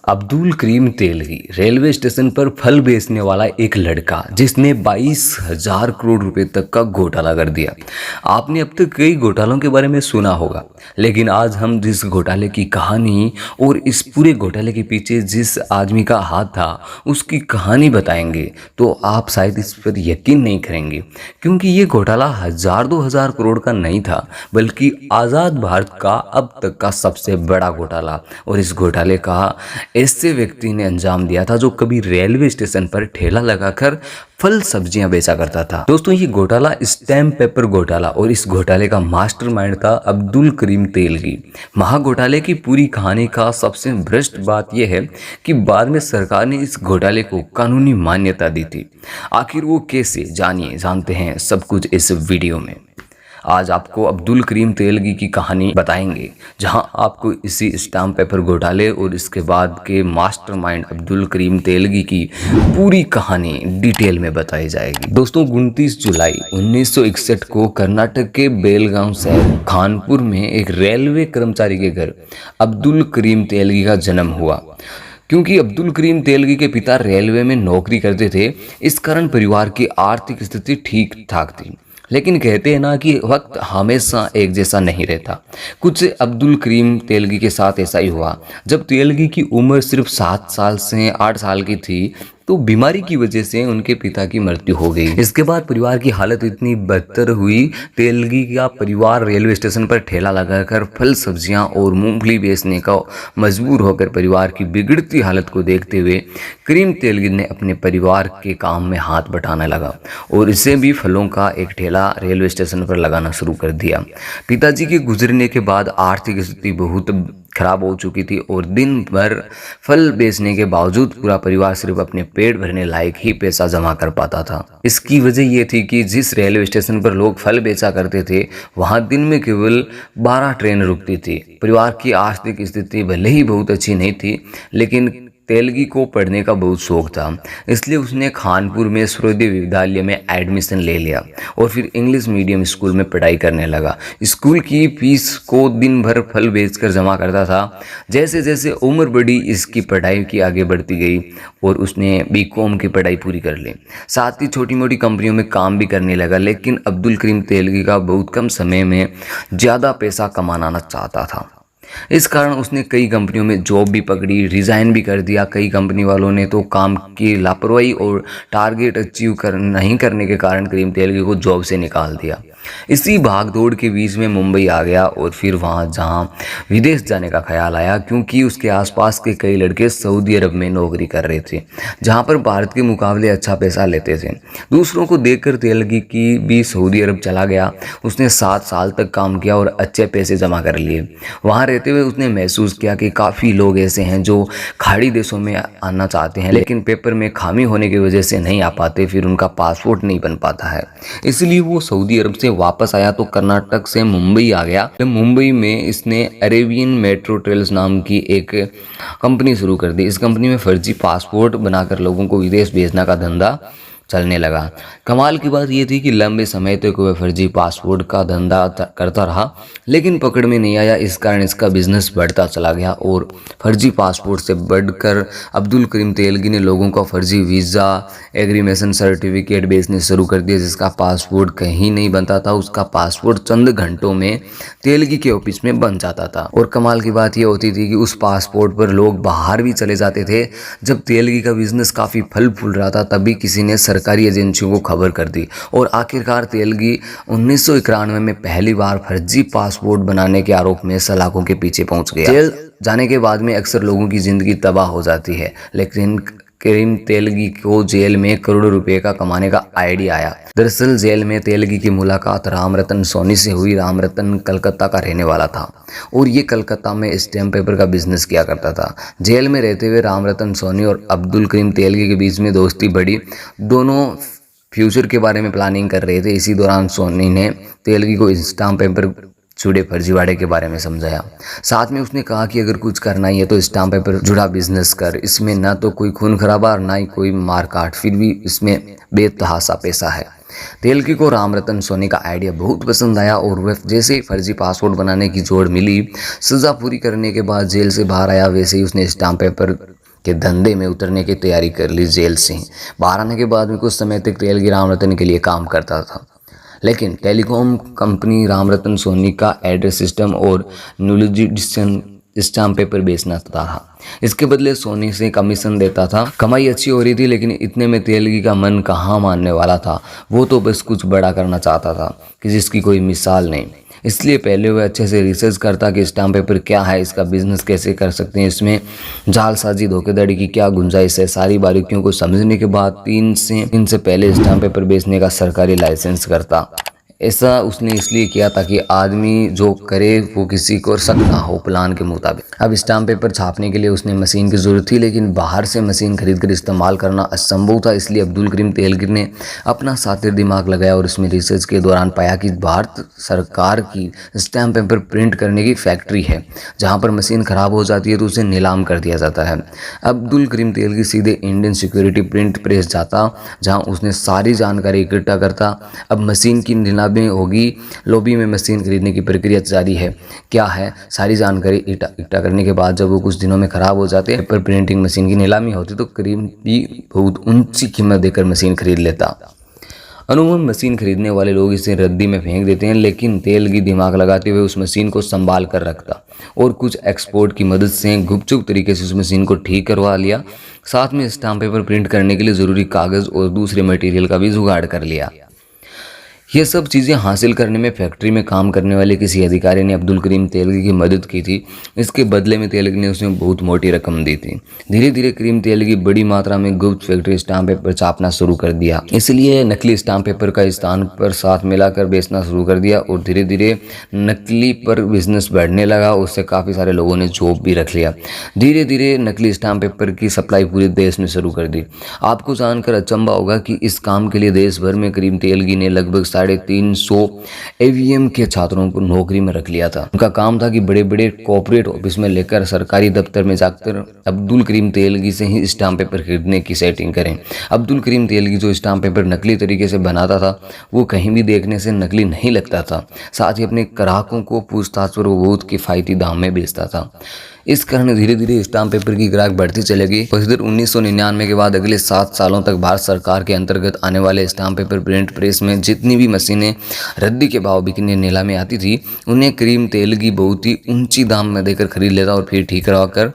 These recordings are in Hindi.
अब्दुल करीम तेलगी रेलवे स्टेशन पर फल बेचने वाला एक लड़का जिसने 22,000 करोड़ रुपए तक का घोटाला कर दिया। आपने अब तक कई घोटालों के बारे में सुना होगा, लेकिन आज हम जिस घोटाले की कहानी और इस पूरे घोटाले के पीछे जिस आदमी का हाथ था उसकी कहानी बताएंगे तो आप शायद इस पर यकीन नहीं करेंगे, क्योंकि ये घोटाला 1,000-2,000 करोड़ का नहीं था, बल्कि आज़ाद भारत का अब तक का सबसे बड़ा घोटाला। और इस घोटाले का ऐसे व्यक्ति ने अंजाम दिया था जो कभी रेलवे स्टेशन पर ठेला लगाकर फल सब्जियां बेचा करता था। दोस्तों, ये घोटाला स्टैम्प पेपर घोटाला और इस घोटाले का मास्टरमाइंड था अब्दुल करीम तेलगी। महाघोटाले की पूरी कहानी का सबसे भ्रष्ट बात यह है कि बाद में सरकार ने इस घोटाले को कानूनी मान्यता दी थी। आखिर वो कैसे, जानते हैं सब कुछ इस वीडियो में। आज आपको अब्दुल करीम तेलगी की कहानी बताएंगे, जहां आपको इसी स्टाम्प पेपर घोटाले और इसके बाद के मास्टरमाइंड अब्दुल करीम तेलगी की पूरी कहानी डिटेल में बताई जाएगी। दोस्तों, 29 जुलाई 1961 को कर्नाटक के बेलगांव शहर खानपुर में एक रेलवे कर्मचारी के घर अब्दुल करीम तेलगी का जन्म हुआ। क्योंकि अब्दुल करीम तेलगी के पिता रेलवे में नौकरी करते थे, इस कारण परिवार की आर्थिक स्थिति ठीक ठाक थी। लेकिन कहते हैं ना कि वक्त हमेशा एक जैसा नहीं रहता। कुछ अब्दुल करीम तेलगी के साथ ऐसा ही हुआ। जब तेलगी की उम्र सिर्फ 7 साल से 8 साल की थी तो बीमारी की वजह से उनके पिता की मृत्यु हो गई। इसके बाद परिवार की हालत इतनी बदतर हुई, तेलगी का परिवार रेलवे स्टेशन पर ठेला लगाकर फल सब्जियां और मूंगफली बेचने का मजबूर होकर परिवार की बिगड़ती हालत को देखते हुए करीम तेलगी ने अपने परिवार के काम में हाथ बटाने लगा और इसे भी फलों का एक ठेला रेलवे स्टेशन पर लगाना शुरू कर दिया। पिताजी के गुजरने के बाद आर्थिक स्थिति बहुत खराब हो चुकी थी और दिन भर फल बेचने के बावजूद पूरा परिवार सिर्फ अपने पेट भरने लायक ही पैसा जमा कर पाता था। इसकी वजह यह थी कि जिस रेलवे स्टेशन पर लोग फल बेचा करते थे वहां दिन में केवल 12 ट्रेन रुकती थी। परिवार की आर्थिक स्थिति भले ही बहुत अच्छी नहीं थी, लेकिन तेलगी को पढ़ने का बहुत शौक था, इसलिए उसने खानपुर में सूर्योदय विद्यालय में एडमिशन ले लिया और फिर इंग्लिश मीडियम स्कूल में पढ़ाई करने लगा। स्कूल की फीस को दिन भर फल बेचकर जमा करता था। जैसे जैसे उम्र बढ़ी, इसकी पढ़ाई की आगे बढ़ती गई और उसने बीकॉम की पढ़ाई पूरी कर ली। साथ ही छोटी मोटी कंपनियों में काम भी करने लगा, लेकिन अब्दुल करीम तेलगी का बहुत कम समय में ज़्यादा पैसा कमाना चाहता था। इस कारण उसने कई कंपनियों में जॉब भी पकड़ी, रिजाइन भी कर दिया। कई कंपनी वालों ने तो काम की लापरवाही और टारगेट अचीव नहीं करने के कारण करीम तेलगी को जॉब से निकाल दिया। इसी भागदौड़ के बीच में मुंबई आ गया और फिर वहाँ जहाँ विदेश जाने का ख्याल आया, क्योंकि उसके आसपास के कई लड़के सऊदी अरब में नौकरी कर रहे थे, जहाँ पर भारत के मुकाबले अच्छा पैसा लेते थे। दूसरों को देखकर तेलगी की भी सऊदी अरब चला गया। उसने 7 साल तक काम किया और अच्छे पैसे जमा कर लिए। वहाँ रहते हुए उसने महसूस किया कि काफ़ी लोग ऐसे हैं जो खाड़ी देशों में आना चाहते हैं, लेकिन पेपर में खामी होने की वजह से नहीं आ पाते, फिर उनका पासपोर्ट नहीं बन पाता है। इसलिए वो सऊदी अरब से वापस आया तो कर्नाटक से मुंबई आ गया। मुंबई में इसने अरेबियन मेट्रो ट्रेल्स नाम की एक कंपनी शुरू कर दी। इस कंपनी में फर्जी पासपोर्ट बनाकर लोगों को विदेश भेजना का धंधा चलने लगा। कमाल की बात यह थी कि लंबे समय तक वह फर्जी पासपोर्ट का धंधा करता रहा, लेकिन पकड़ में नहीं आया। इस कारण इसका बिजनेस बढ़ता चला गया और फर्जी पासपोर्ट से बढ़कर अब्दुल करीम तेलगी ने लोगों को फर्जी वीज़ा, एग्रीमेशन सर्टिफिकेट बेचने शुरू कर दिए। जिसका पासपोर्ट कहीं नहीं बनता था, उसका पासपोर्ट चंद घंटों में तेलगी के ऑफिस में बन जाता था। और कमाल की बात यह होती थी कि उस पासपोर्ट पर लोग बाहर भी चले जाते थे। जब तेलगी का बिजनेस काफ़ी फल फूल रहा था, तभी किसी ने सरकारी एजेंसियों को खबर कर दी और आखिरकार तेलगी 1991 में पहली बार फर्जी पासपोर्ट बनाने के आरोप में सलाखों के पीछे पहुंच गया। जेल जाने के बाद में अक्सर लोगों की जिंदगी तबाह हो जाती है, लेकिन करीम तेलगी को जेल में करोड़ों रुपए का कमाने का आइडिया आया। दरअसल जेल में तेलगी की मुलाकात रामरतन सोनी से हुई। रामरतन कलकत्ता का रहने वाला था और ये कलकत्ता में स्टैम्प पेपर का बिजनेस किया करता था। जेल में रहते हुए रामरतन सोनी और अब्दुल करीम तेलगी के बीच में दोस्ती बढ़ी। दोनों फ्यूचर के बारे में प्लानिंग कर रहे थे। इसी दौरान सोनी ने तेलगी को स्टाम्प पेपर जुड़े फर्जीवाड़े के बारे में समझाया। साथ में उसने कहा कि अगर कुछ करना ही है तो स्टाम्प पेपर जुड़ा बिजनेस कर। इसमें ना तो कोई खून खराबा और ना ही कोई मारकाट, फिर भी इसमें बेतहासा पैसा है। तेलगी को रामरतन सोनी का आइडिया बहुत पसंद आया और वह जैसे ही फर्जी पासपोर्ट बनाने की जोड़ मिली, सजा पूरी करने के बाद जेल से बाहर आया, वैसे ही उसने स्टाम्प पेपर कि धंधे में उतरने की तैयारी कर ली जेल से। बाहर आने के बाद भी कुछ समय तक तेलगी रामरतन के लिए काम करता था, लेकिन टेलीकॉम कंपनी रामरतन सोनी का एड्रेस सिस्टम और न्यूलिजिशन स्टाम्प पेपर बेचना था। इसके बदले सोनी से कमीशन देता था। कमाई अच्छी हो रही थी, लेकिन इतने में तेलगी का मन कहाँ मानने वाला था। वो तो बस कुछ बड़ा करना चाहता था कि जिसकी कोई मिसाल नहीं। इसलिए पहले वह अच्छे से रिसर्च करता कि स्टाम्प पेपर क्या है, इसका बिजनेस कैसे कर सकते हैं, इसमें जालसाजी धोखेधड़ी की क्या गुंजाइश है। सारी बारीकियों को समझने के बाद तीन से पहले स्टाम्प पेपर बेचने का सरकारी लाइसेंस करता। ऐसा उसने इसलिए किया ताकि आदमी जो करे वो किसी को शक ना हो प्लान के मुताबिक। अब स्टाम्प पेपर छापने के लिए उसने मशीन की ज़रूरत थी, लेकिन बाहर से मशीन खरीद कर इस्तेमाल करना असंभव था। इसलिए अब्दुल करीम तेलगी ने अपना शातिर दिमाग लगाया और उसमें रिसर्च के दौरान पाया कि भारत सरकार की स्टाम्प पेपर प्रिंट करने की फैक्ट्री है, जहाँ पर मशीन ख़राब हो जाती है तो उसे नीलाम कर दिया जाता है। अब्दुल करीम तेलगी सीधे इंडियन सिक्योरिटी प्रिंट प्रेस जाता, जहाँ उसने सारी जानकारी इकट्ठा करता। अब मशीन की नीलामी होगी, लॉबी में मशीन खरीदने की प्रक्रिया जारी है। क्या है, सारी जानकारी इकट्ठा करने के बाद जब वो कुछ दिनों में खराब हो जाते पेपर प्रिंटिंग मशीन की नीलामी होती तो करीम भी बहुत ऊंची कीमत देकर मशीन खरीद लेता। अमूमन मशीन खरीदने वाले लोग इसे रद्दी में फेंक देते हैं, लेकिन तेलगी दिमाग लगाते हुए उस मशीन को संभाल कर रखता और कुछ एक्सपोर्ट की मदद से गुपचुप तरीके से उस मशीन को ठीक करवा लिया। साथ में स्टाम्प पेपर प्रिंट करने के लिए ज़रूरी कागज़ और दूसरे मटेरियल का भी जुगाड़ कर लिया। ये सब चीज़ें हासिल करने में फैक्ट्री में काम करने वाले किसी अधिकारी ने अब्दुल करीम तेलगी की मदद की थी। इसके बदले में तेलगी ने उसे बहुत मोटी रकम दी थी। धीरे धीरे करीम तेलगी बड़ी मात्रा में गुप्त फैक्ट्री स्टाम्प पेपर छापना शुरू कर दिया। इसलिए नकली स्टाम्प पेपर का स्थान पर साथ मिलाकर बेचना शुरू कर दिया और धीरे धीरे नकली पर बिजनेस बढ़ने लगा। उससे काफ़ी सारे लोगों ने जॉब भी रख लिया। धीरे धीरे नकली स्टाम्प पेपर की सप्लाई पूरे देश में शुरू कर दी। आपको जानकर अचंभा होगा कि इस काम के लिए देश भर में करीम तेलगी ने लगभग 350 एवीएम के छात्रों को नौकरी में रख लिया था। उनका काम था कि बड़े बड़े कॉर्पोरेट ऑफिस में लेकर सरकारी दफ्तर में जाकर अब्दुल करीम तेलगी से ही स्टाम्प पेपर खरीदने की सेटिंग करें। अब्दुल करीम तेलगी जो स्टाम्प पेपर नकली तरीके से बनाता था वो कहीं भी देखने से नकली नहीं लगता था। साथ ही अपने ग्राहकों को पूछताछ पर वो बहुत किफ़ायती दाम में बेचता था। इस कारण धीरे धीरे स्टाम्प पेपर की ग्राहक बढ़ती चलेगी। इधर 1999 के बाद अगले 7 सालों तक भारत सरकार के अंतर्गत आने वाले स्टाम्प पेपर प्रिंट प्रेस में जितनी भी मशीनें रद्दी के भाव बिकने नीलामी आती थी, उन्हें करीम तेलगी बहुत ही ऊंची दाम में देकर खरीद लेता और फिर ठीक करवा कर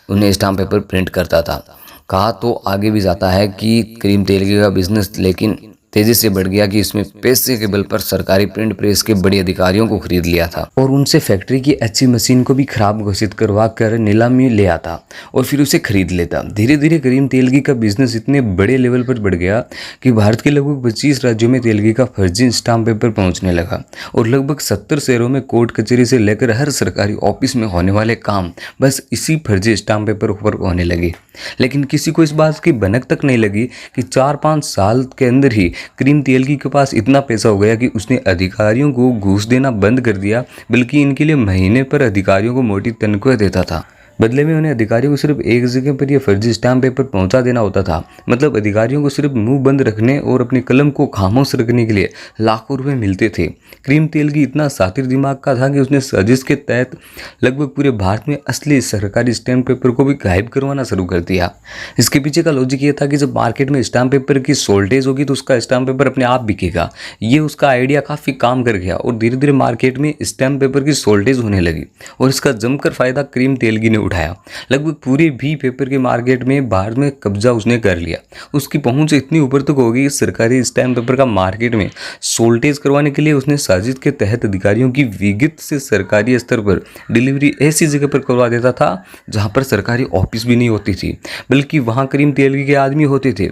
उन्हें स्टाम्प पेपर प्रिंट करता था। कहा तो आगे भी जाता है कि करीम तेलगी का बिजनेस लेकिन तेजी से बढ़ गया कि इसमें पैसे के बल पर सरकारी प्रिंट प्रेस के बड़े अधिकारियों को खरीद लिया था और उनसे फैक्ट्री की अच्छी मशीन को भी खराब घोषित करवा कर नीलामी ले आता और फिर उसे खरीद लेता। धीरे धीरे करीम तेलगी का बिजनेस इतने बड़े लेवल पर बढ़ गया कि भारत के लगभग 25 राज्यों में तेलगी का फर्जी स्टाम्प पेपर पहुंचने लगा और लगभग 70 शहरों में कोर्ट कचहरी से लेकर हर सरकारी ऑफिस में होने वाले काम बस इसी फर्जी स्टाम्प पेपर पर होने लगे। लेकिन किसी को इस बात की भनक तक नहीं लगी कि 4-5 साल के अंदर ही करीम तेलगी के पास इतना पैसा हो गया कि उसने अधिकारियों को घूस देना बंद कर दिया, बल्कि इनके लिए महीने पर अधिकारियों को मोटी तनख्वाह देता था। बदले में उन्हें अधिकारियों को सिर्फ एक जगह पर यह फर्जी स्टाम्प पेपर पहुंचा देना होता था। मतलब अधिकारियों को सिर्फ मुंह बंद रखने और अपनी कलम को खामोश रखने के लिए लाखों रुपए मिलते थे। करीम तेलगी इतना शातिर दिमाग का था कि उसने साजिश के तहत लगभग पूरे भारत में असली सरकारी स्टाम्प पेपर को भी गायब करवाना शुरू कर दिया। इसके पीछे का लॉजिक ये था कि जब मार्केट में स्टाम्प पेपर की शॉर्टेज होगी तो उसका स्टाम्प पेपर अपने आप बिकेगा। ये उसका आइडिया काफ़ी काम कर गया और धीरे धीरे मार्केट में स्टाम्प पेपर की शॉर्टेज होने लगी और इसका जमकर फायदा करीम तेलगी ने उठाया। लगभग पूरे भी पेपर के मार्केट में भारत में कब्जा उसने कर लिया। उसकी पहुंच इतनी ऊपर तक हो गई कि सरकारी स्टैम्प पेपर का मार्केट में शॉर्टेज करवाने के लिए उसने साजिश के तहत अधिकारियों की विगत से सरकारी स्तर पर डिलीवरी ऐसी जगह पर करवा देता था जहां पर सरकारी ऑफिस भी नहीं होती थी, बल्कि वहां करीम तेलगी के आदमी होते थे।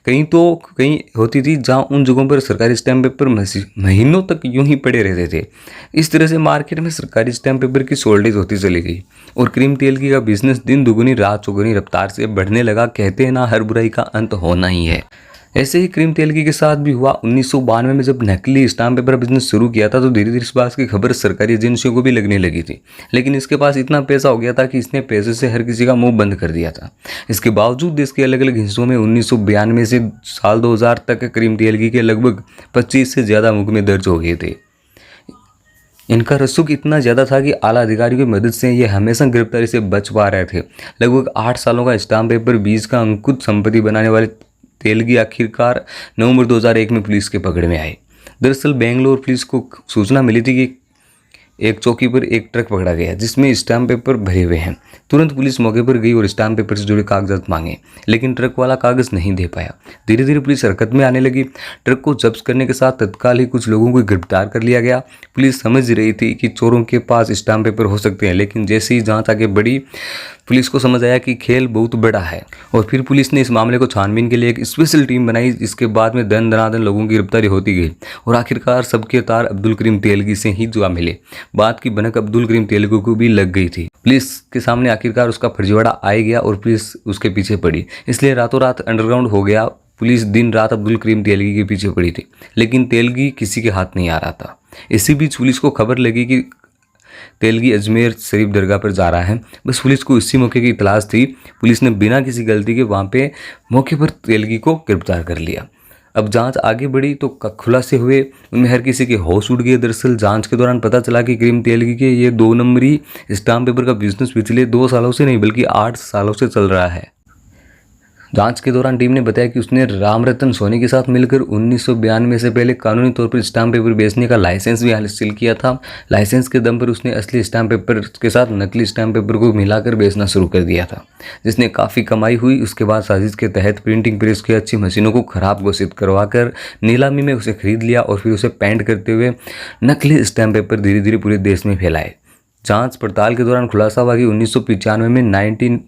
कहीं होती थी जहां उन जगहों पर सरकारी स्टैम्प पेपर महीनों तक यूं ही पड़े रहते थे। इस तरह से मार्केट में सरकारी स्टैम्प पेपर की शॉर्टेज होती चली गई और करीम तेलगी का बिजनेस दिन दुगुनी रात चौगुनी रफ्तार से बढ़ने लगा। कहते हैं ना, हर बुराई का अंत होना ही है। ऐसे ही करीम तेलगी के साथ भी हुआ। 1992 में जब नकली स्टाम्प पेपर बिजनेस शुरू किया था तो धीरे धीरे इस बात की खबर सरकारी एजेंसियों को भी लगने लगी थी, लेकिन इसके पास इतना पैसा हो गया था कि इसने पैसे से हर किसी का मुंह बंद कर दिया था। इसके बावजूद देश के अलग अलग हिस्सों में 1992 से साल 2000 तक करीम तेलगी के लगभग 25 से ज़्यादा मुकदमे दर्ज हो गए थे। इनका रसूख इतना ज़्यादा था कि आला अधिकारियों की मदद से ये हमेशा गिरफ्तारी से बच पा रहे थे। लगभग 8 सालों का स्टाम्प पेपर बीज का अंकुत संपत्ति बनाने वाले तेलगी आखिरकार नवंबर 2001 में पुलिस के पकड़ में आए। दरअसल बेंगलोर पुलिस को सूचना मिली थी कि एक चौकी पर एक ट्रक पकड़ा गया जिसमें स्टाम्प पेपर भरे हुए हैं। तुरंत पुलिस मौके पर गई और स्टाम्प पेपर से जुड़े कागजात मांगे, लेकिन ट्रक वाला कागज नहीं दे पाया। धीरे धीरे पुलिस हरकत में आने लगी। ट्रक को जब्त करने के साथ तत्काल ही कुछ लोगों को गिरफ्तार कर लिया गया। पुलिस समझ रही थी कि चोरों के पास स्टाम्प पेपर हो सकते हैं, लेकिन जैसे ही जांच आगे बढ़ी पुलिस को समझ आया कि खेल बहुत बड़ा है और फिर पुलिस ने इस मामले को छानबीन के लिए एक स्पेशल टीम बनाई। इसके बाद में दन दनादन लोगों की गिरफ्तारी होती गई और आखिरकार सबके तार अब्दुल करीम तेलगी से ही जुआ मिले। बात की भनक अब्दुल करीम तेलगी को भी लग गई थी। पुलिस के सामने आखिरकार उसका फर्जीवाड़ा आ गया और पुलिस उसके पीछे पड़ी, इसलिए रातों रात अंडरग्राउंड हो गया। पुलिस दिन रात अब्दुल करीम तेलगी के पीछे पड़ी थी, लेकिन तेलगी किसी के हाथ नहीं आ रहा था। इसी बीच पुलिस को खबर लगी कि तेलगी अजमेर शरीफ दरगाह पर जा रहा है। बस पुलिस को इसी मौके की तलाश थी। पुलिस ने बिना किसी गलती के वहाँ पे मौके पर तेलगी को गिरफ्तार कर लिया। अब जांच आगे बढ़ी तो खुलासे हुए, उनमें हर किसी के होश उड़ गए। दरअसल जांच के दौरान पता चला कि करीम तेलगी के ये 2 नंबरी स्टाम्प पेपर का बिजनेस पिछले 2 सालों से नहीं बल्कि 8 सालों से चल रहा है। जांच के दौरान टीम ने बताया कि उसने रामरतन सोनी के साथ मिलकर 1992 से पहले कानूनी तौर पर स्टाम्प पेपर बेचने का लाइसेंस भी हासिल किया था। लाइसेंस के दम पर उसने असली स्टाम्प पेपर के साथ नकली स्टाम्प पेपर को मिलाकर बेचना शुरू कर दिया था, जिसने काफ़ी कमाई हुई। उसके बाद साजिश के तहत प्रिंटिंग प्रेस की अच्छी मशीनों को खराब घोषित करवाकर नीलामी में उसे खरीद लिया और फिर उसे पेंट करते हुए नकली स्टाम्प पेपर धीरे धीरे पूरे देश में फैलाए। जाँच पड़ताल के दौरान खुलासा हुआ कि 1995 में 19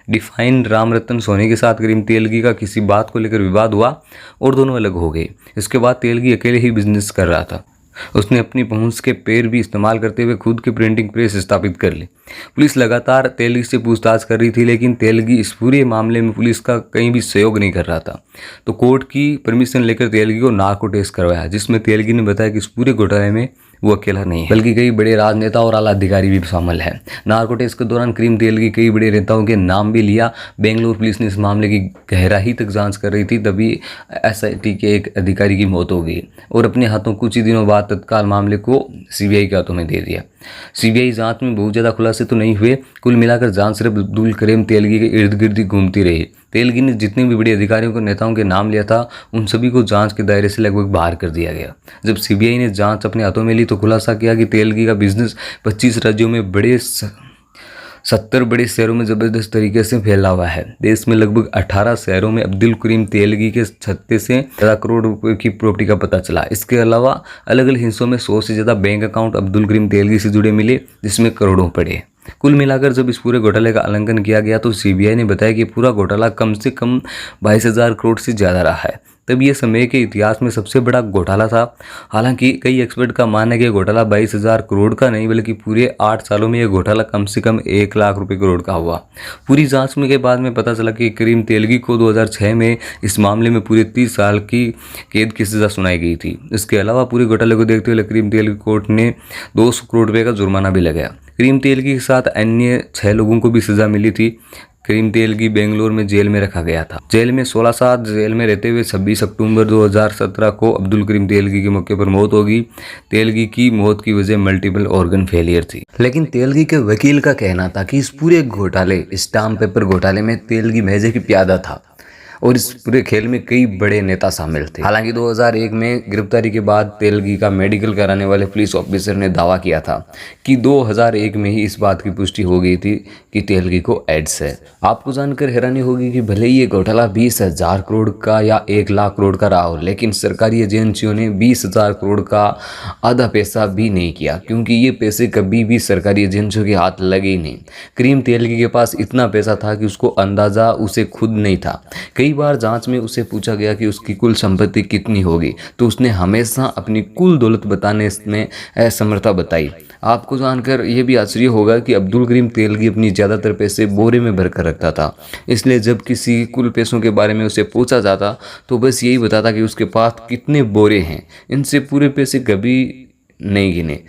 डिफाइन रामरतन सोनी के साथ करीम तेलगी का किसी बात को लेकर विवाद हुआ और दोनों अलग हो गए। इसके बाद तेलगी अकेले ही बिजनेस कर रहा था। उसने अपनी पहुंच के पैर भी इस्तेमाल करते हुए खुद की प्रिंटिंग प्रेस स्थापित कर ली। पुलिस लगातार तेलगी से पूछताछ कर रही थी, लेकिन तेलगी इस पूरे मामले में पुलिस का कहीं भी सहयोग नहीं कर रहा था। तो कोर्ट की परमिशन लेकर तेलगी को नार्को टेस्ट करवाया, जिसमें तेलगी ने बताया कि इस पूरे घोटाले में वो अकेला नहीं है, बल्कि कई बड़े राजनेता और आला अधिकारी भी शामिल हैं। नार्को टेस्ट के दौरान करीम तेलगी कई बड़े नेताओं के नाम भी लिया। बेंगलुरु पुलिस ने इस मामले की गहराई तक जांच कर रही थी, तभी SIT के एक अधिकारी की मौत हो गई और अपने हाथों कुछ ही दिनों बाद तत्काल मामले को CBI के हाथों में दे दिया। CBI जांच में बहुत ज़्यादा खुलासे तो नहीं हुए। कुल मिलाकर जांच सिर्फ अब्दुल करीम तेलगी के इर्द गिर्द ही घूमती रही। तेलगी ने जितने भी बड़े अधिकारियों को नेताओं के नाम लिया था, उन सभी को जांच के दायरे से लगभग बाहर कर दिया गया। जब CBI ने जांच अपने हाथों में ली तो खुलासा किया कि तेलगी का बिजनेस 25 राज्यों में 70 बड़े शहरों में ज़बरदस्त तरीके से फैला हुआ है। देश में लगभग 18 शहरों में अब्दुल करीम तेलगी के 36 से ज़्यादा करोड़ रुपए की प्रॉपर्टी का पता चला। इसके अलावा अलग अलग हिस्सों में 100 से ज़्यादा बैंक अकाउंट अब्दुल करीम तेलगी से जुड़े मिले, जिसमें करोड़ों पड़े। कुल मिलाकर जब इस पूरे घोटाले का आकलन किया गया तो CBI ने बताया कि पूरा घोटाला कम से कम 22,000 करोड़ से ज़्यादा रहा है। तब ये समय के इतिहास में सबसे बड़ा घोटाला था। हालांकि कई एक्सपर्ट का मानना है कि घोटाला 22,000 करोड़ का नहीं बल्कि पूरे 8 सालों में यह घोटाला कम से कम 1 लाख रुपए करोड़ का हुआ। पूरी जांच में के बाद में पता चला कि करीम तेलगी को 2006 में इस मामले में पूरे 30 साल की कैद की सजा सुनाई गई थी। इसके अलावा पूरे घोटाले को देखते हुए करीम तेलगी कोर्ट ने 200 करोड़ रुपये का जुर्माना भी लगाया। करीम तेलगी के साथ अन्य 6 लोगों को भी सजा मिली थी। करीम तेलगी बेंगलोर में जेल में रखा गया था। जेल में 16 साल जेल में रहते हुए 26 अक्टूबर 2017 को अब्दुल करीम तेलगी के मौके पर मौत होगी। तेलगी की मौत की वजह मल्टीपल ऑर्गन फेलियर थी। लेकिन तेलगी के वकील का कहना था कि इस पूरे घोटाले, स्टाम्प पेपर घोटाले में तेलगी महज एक प्यादा था और इस पूरे खेल में कई बड़े नेता शामिल थे। हालांकि 2001 में गिरफ्तारी के बाद तेलगी का मेडिकल कराने वाले पुलिस ऑफिसर ने दावा किया था कि 2001 में ही इस बात की पुष्टि हो गई थी कि तेलगी को एड्स है। आपको जानकर हैरानी होगी कि भले ही ये घोटाला 20,000 करोड़ का या 1 लाख करोड़ का रहा हो, लेकिन सरकारी एजेंसियों ने 20,000 करोड़ का आधा पैसा भी नहीं किया, क्योंकि ये पैसे कभी भी सरकारी एजेंसियों के हाथ लगे ही नहीं। करीम तेलगी के पास इतना पैसा था कि उसको अंदाज़ा उसे खुद नहीं था। कई बार जांच में उससे पूछा गया कि उसकी कुल संपत्ति कितनी होगी, तो उसने हमेशा अपनी कुल दौलत बताने में असमर्थता बताई। आपको जानकर यह भी आश्चर्य होगा कि अब्दुल करीम तेलगी अपनी ज़्यादातर पैसे बोरे में भरकर रखता था, इसलिए जब किसी कुल पैसों के बारे में उसे पूछा जाता तो बस यही बताता कि उसके पास कितने बोरे हैं। इनसे पूरे पैसे कभी नहीं गिने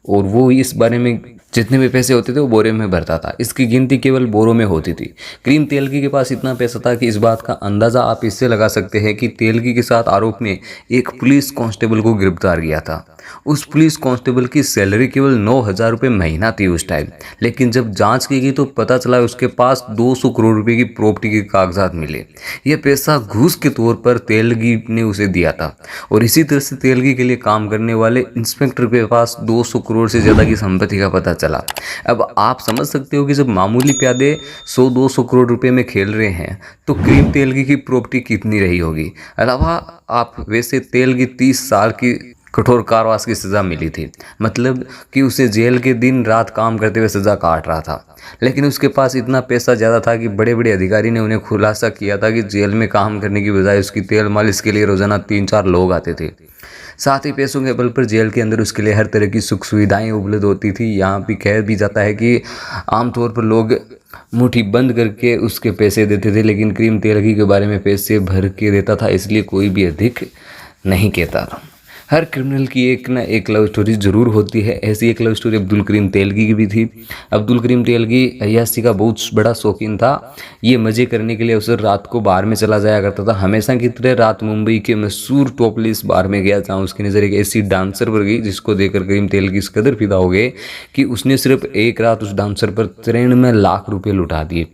और वो इस बारे में जितने भी पैसे होते थे वो बोरे में भरता था। इसकी गिनती केवल बोरों में होती थी। करीम तेलगी के पास इतना पैसा था कि इस बात का अंदाज़ा आप इससे लगा सकते हैं कि तेलगी के साथ आरोप में एक पुलिस कांस्टेबल को गिरफ्तार किया था। उस पुलिस कांस्टेबल की सैलरी केवल 9,000 रुपये महीना थी उस टाइम, लेकिन जब जांच की गई तो पता चला उसके पास 200 करोड़ रुपए की प्रॉपर्टी के कागजात मिले। यह पैसा घूस के तौर पर तेलगी ने उसे दिया था और इसी तरह से तेलगी के लिए काम करने वाले इंस्पेक्टर के पास 200 करोड़ से ज़्यादा की संपत्ति का पता चला। अब आप समझ सकते हो कि जब मामूली प्यादे 100-200 करोड़ रुपए में खेल रहे हैं तो करीम तेलगी की प्रॉपर्टी कितनी रही होगी। अलावा आप वैसे तेलगी 30 साल की कठोर कारावास की सज़ा मिली थी, मतलब कि उसे जेल के दिन रात काम करते हुए सज़ा काट रहा था। लेकिन उसके पास इतना पैसा ज़्यादा था कि बड़े बड़े अधिकारी ने उन्हें खुलासा किया था कि जेल में काम करने की बजाय उसकी तेल मालिश के लिए रोज़ाना 3-4 लोग आते थे। साथ ही पैसों के बल पर जेल के अंदर उसके लिए हर तरह की सुख सुविधाएं उपलब्ध होती थी। यहाँ भी कह भी जाता है कि आमतौर पर लोग मुट्ठी बंद करके उसके पैसे देते थे, लेकिन करीम तेलगी के बारे में पैसे भर के देता था, इसलिए कोई भी अधिक नहीं कहता था। हर क्रिमिनल की एक ना एक लव स्टोरी ज़रूर होती है। ऐसी एक लव स्टोरी अब्दुल करीम तेलगी की भी थी। अब्दुल करीम तेलगी अय्याशी का बहुत बड़ा शौकीन था। ये मज़े करने के लिए उसे रात को बार में चला जाया करता था। हमेशा की तरह रात मुंबई के मशहूर टॉपलेस बार में गया, जहाँ उसकी नज़र एक ऐसी डांसर पर गई जिसको देखकर करीम तेलगी इस कदर फिदा हो गए कि उसने सिर्फ एक रात उस डांसर पर 93 लाख रुपये लुटा दिए।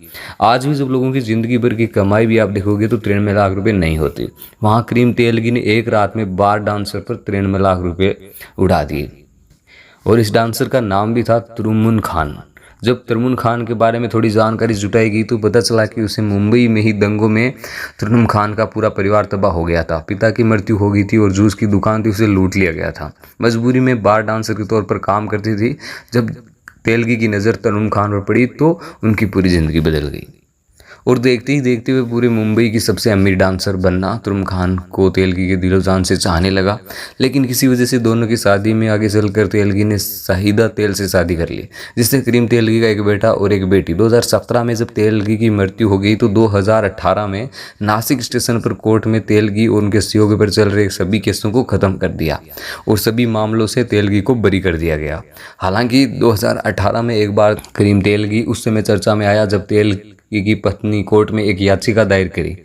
आज भी जब लोगों की ज़िंदगी भर की कमाई भी आप देखोगे तो 93 लाख रुपये नहीं होती। वहाँ करीम तेलगी ने एक रात में बार डांसर पर 93 लाख रुपए उड़ा दिए और इस डांसर का नाम भी था तुरमुन खान। जब तुरमुन खान के बारे में थोड़ी जानकारी जुटाई गई तो पता चला कि उसे मुंबई में ही दंगों में तुरमुन खान का पूरा परिवार तबाह हो गया था। पिता की मृत्यु हो गई थी और जूस की दुकान थी, उसे लूट लिया गया था। मजबूरी में बार डांसर के तौर पर काम करती थी। जब तेलगी की नज़र तुरमुन खान पर पड़ी तो उनकी पूरी ज़िंदगी बदल गई और देखते ही देखते हुए पूरे मुंबई की सबसे अमीर डांसर बनना तुरमुन खान को तेलगी के दिलो जान से चाहने लगा। लेकिन किसी वजह से दोनों की शादी में आगे चलकर तेलगी ने शाहिदा तेल से शादी कर ली, जिससे करीम तेलगी का एक बेटा और एक बेटी। 2017 में जब तेलगी की मृत्यु हो गई तो 2018 में नासिक स्टेशन पर कोर्ट में तेलगी और उनके सहयोगी पर चल रहे सभी केसों को ख़त्म कर दिया और सभी मामलों से तेलगी को बरी कर दिया गया। हालांकि 2018 में एक बार करीम तेलगी उस समय चर्चा में आया जब तेलगी की पत्नी कोर्ट में एक याचिका दायर करी।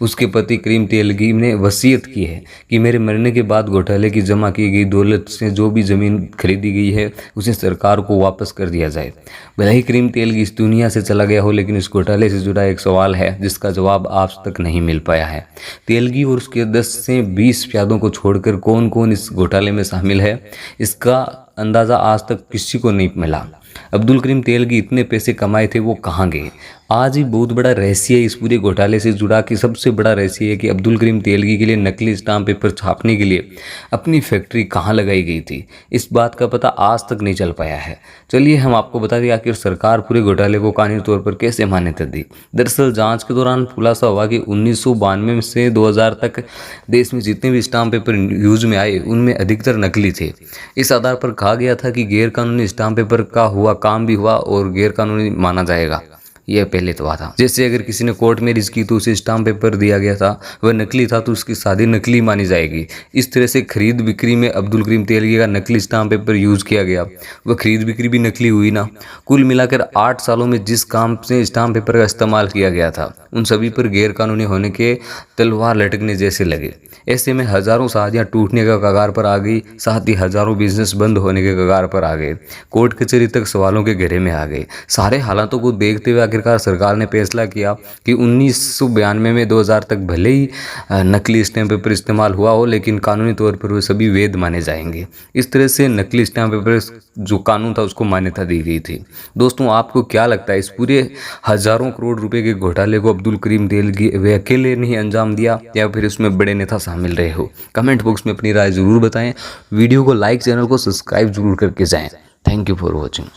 उसके पति करीम तेलगी ने वसीयत की है कि मेरे मरने के बाद घोटाले की जमा की गई दौलत से जो भी ज़मीन खरीदी गई है उसे सरकार को वापस कर दिया जाए। भले ही करीम तेलगी इस दुनिया से चला गया हो, लेकिन इस घोटाले से जुड़ा एक सवाल है जिसका जवाब आज तक नहीं मिल पाया है। तेलगी और उसके 10 से 20 प्यादों को छोड़कर कौन कौन इस घोटाले में शामिल है, इसका अंदाज़ा आज तक किसी को नहीं मिला। अब्दुल करीम तेलगी इतने पैसे कमाए थे, वो कहाँ गए? आज ही बहुत बड़ा रहस्य है इस पूरे घोटाले से जुड़ा कि सबसे बड़ा रहस्य है कि अब्दुल करीम तेलगी के लिए नकली स्टाम्प पेपर छापने के लिए अपनी फैक्ट्री कहाँ लगाई गई थी, इस बात का पता आज तक नहीं चल पाया है। चलिए हम आपको बता दें आखिर सरकार पूरे घोटाले को कानूनी तौर पर कैसे मान्यता दी। दरअसल जांच के दौरान खुलासा हुआ कि 1992 से 2000 तक देश में जितने भी स्टाम्प पेपर यूज में आए उनमें अधिकतर नकली थे। इस आधार पर कहा गया था कि गैर कानूनी स्टाम्प पेपर का हुआ काम भी हुआ और गैर कानूनी माना जाएगा। यह पहले तो था। जैसे अगर किसी ने कोर्ट मैरिज की तो उसे स्टाम्प पेपर दिया गया था, वह नकली था तो उसकी शादी नकली मानी जाएगी। इस तरह से खरीद बिक्री में अब्दुल करीम तेलगी का नकली स्टाम्प पेपर यूज किया गया, वह खरीद बिक्री भी नकली हुई ना। कुल मिलाकर 8 सालों में जिस काम से स्टाम्प पेपर का इस्तेमाल किया गया था उन सभी पर गैर कानूनी होने के तलवार लटकने जैसे लगे। ऐसे में हजारों शादियां टूटने का कगार पर आ गई, साथ ही हजारों बिजनेस बंद होने के कगार पर आ गए, कोर्ट कचहरी तक सवालों के घेरे में आ गए। सारे हालातों को देखते हुए आखिरकार सरकार ने फैसला किया कि 1992 में 2000 तक भले ही नकली स्टैम्प पेपर इस्तेमाल हुआ हो, लेकिन कानूनी तौर पर वे सभी वैध माने जाएंगे। इस तरह से नकली स्टैम्प पेपर जो कानून था उसको मान्यता दी गई थी। दोस्तों आपको क्या लगता है इस पूरे हजारों करोड़ रुपए के घोटाले को अब्दुल करीम तेलगी वे अकेले नहीं अंजाम दिया या फिर उसमें बड़े नेता शामिल रहे हो? कमेंट बॉक्स में अपनी राय जरूर बताएं। वीडियो को लाइक, चैनल को सब्सक्राइब जरूर करके जाएं। Thank you for watching.